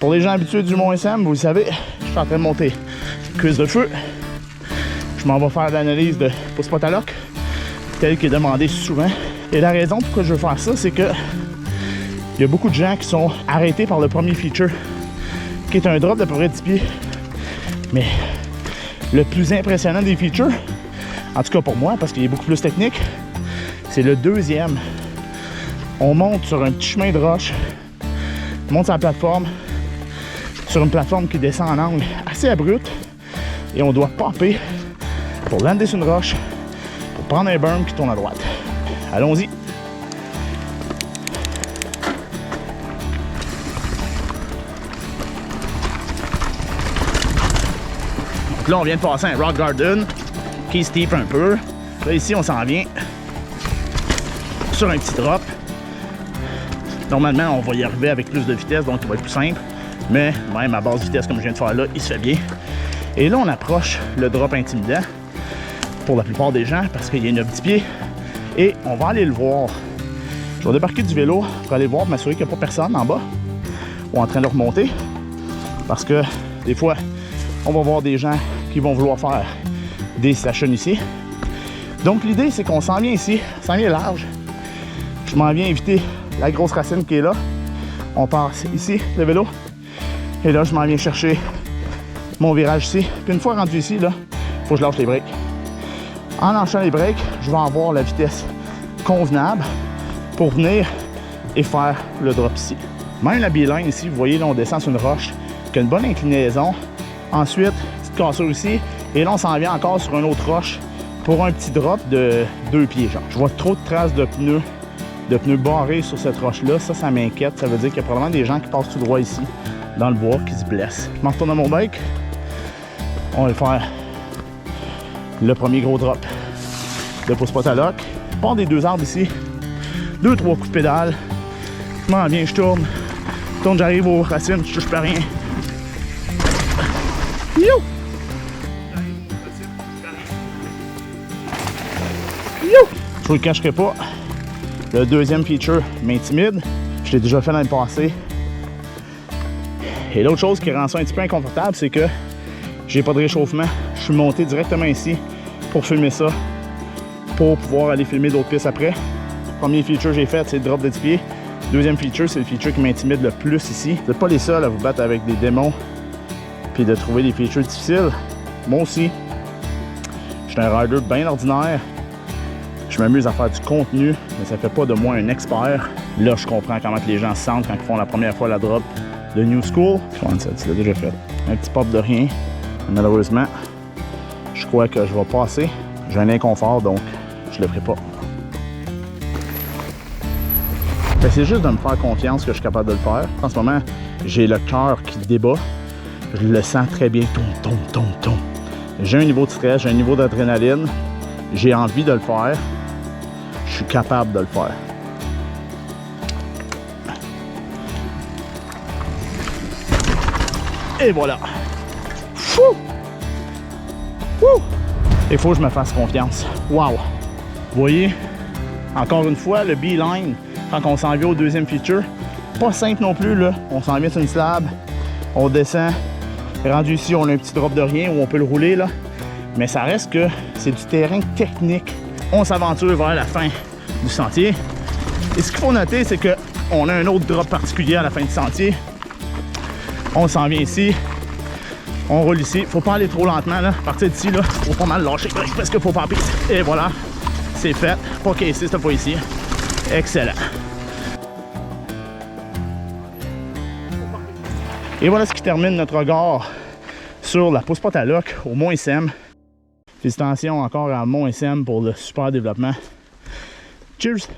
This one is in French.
Pour les gens habitués du Mont SM, vous le savez, je suis en train de monter cuisse de feu. Je m'en vais faire l'analyse de spot à lock, tel qu'il est demandé souvent. Et la raison pourquoi je veux faire ça, c'est que il y a beaucoup de gens qui sont arrêtés par le premier feature, qui est un drop d'à peu près 10 pieds. Mais le plus impressionnant des features, en tout cas pour moi, parce qu'il est beaucoup plus technique, c'est le deuxième. On monte sur un petit chemin de roche, on monte sur la plateforme, sur une plateforme qui descend en angle assez abrupt, et on doit popper pour lander sur une roche, pour prendre un berm qui tourne à droite. Allons-y! Donc là, on vient de passer un rock garden qui steep un peu. Là, ici, on s'en vient sur un petit drop. Normalement, on va y arriver avec plus de vitesse, donc il va être plus simple. Mais même à basse vitesse, comme je viens de faire là, il se fait bien. Et là, on approche le drop intimidant pour la plupart des gens parce qu'il y a 9-10 pieds. Et on va aller le voir. Je vais débarquer du vélo pour aller voir, m'assurer qu'il n'y a pas personne en bas ou en train de remonter. Parce que des fois, on va voir des gens qui vont vouloir faire des sessions ici. Donc l'idée, c'est qu'on s'en vient ici, on s'en vient large. Je m'en viens éviter la grosse racine qui est là. On passe ici, le vélo. Et là, je m'en viens chercher mon virage ici. Puis une fois rendu ici, là, il faut que je lâche les breaks. En lâchant les breaks, je vais avoir la vitesse convenable pour venir et faire le drop ici. Même la B-line ici, vous voyez, là, on descend sur une roche qui a une bonne inclinaison. Ensuite, petite cassure ici. Et là, on s'en vient encore sur une autre roche pour un petit drop de 2 pieds, genre. Je vois trop de traces de pneus barrés sur cette roche-là. Ça m'inquiète. Ça veut dire qu'il y a probablement des gens qui passent tout droit ici, dans le bois, qui se blessent. Je m'en retourne à mon bike. On va le faire. Le premier gros drop de spot à lock. Je pars des 2 arbres ici. 2-3 coups de pédale. Je m'en viens, je tourne. J'arrive aux racines, je touche pas rien. Yo! Yo! Je vous le cacherai pas. Le deuxième feature m'intimide. Je l'ai déjà fait l'année passée. Et l'autre chose qui rend ça un petit peu inconfortable, c'est que j'ai pas de réchauffement. Je suis monté directement ici pour filmer ça, pour pouvoir aller filmer d'autres pistes après. Premier feature que j'ai fait, c'est le drop de 10 pieds. Deuxième feature, c'est le feature qui m'intimide le plus ici. Vous n'êtes pas les seuls à vous battre avec des démons puis de trouver des features difficiles. Moi aussi, je suis un rider bien ordinaire. Je m'amuse à faire du contenu, mais ça fait pas de moi un expert. Là, je comprends comment les gens se sentent quand ils font la première fois la drop de New School. Tu l'as déjà fait. Un petit pop de rien. Malheureusement, je crois que je vais passer. J'ai un inconfort, donc je le ferai pas. C'est juste de me faire confiance que je suis capable de le faire. En ce moment, j'ai le cœur qui débat. Je le sens très bien. Tom. J'ai un niveau de stress, j'ai un niveau d'adrénaline. J'ai envie de le faire. Je suis capable de le faire. Et voilà. Fou! Wouh! Il faut que je me fasse confiance. Wow! Vous voyez, encore une fois, le B-line, quand on s'en vient au deuxième feature, pas simple non plus, là. On s'en vient sur une slab, on descend. Rendu ici, on a un petit drop de rien où on peut le rouler, là. Mais ça reste que c'est du terrain technique. On s'aventure vers la fin du sentier. Et ce qu'il faut noter, c'est qu'on a un autre drop particulier à la fin du sentier. On s'en vient ici. On roule ici. Faut pas aller trop lentement, là. À partir d'ici, là, faut pas mal lâcher parce qu'il faut pas pire. Et voilà, c'est fait. Pas caissé cette fois ici. Excellent. Et voilà ce qui termine notre regard sur la spot à lock au Mont SM. Félicitations encore à Mont SM pour le super développement. Cheers!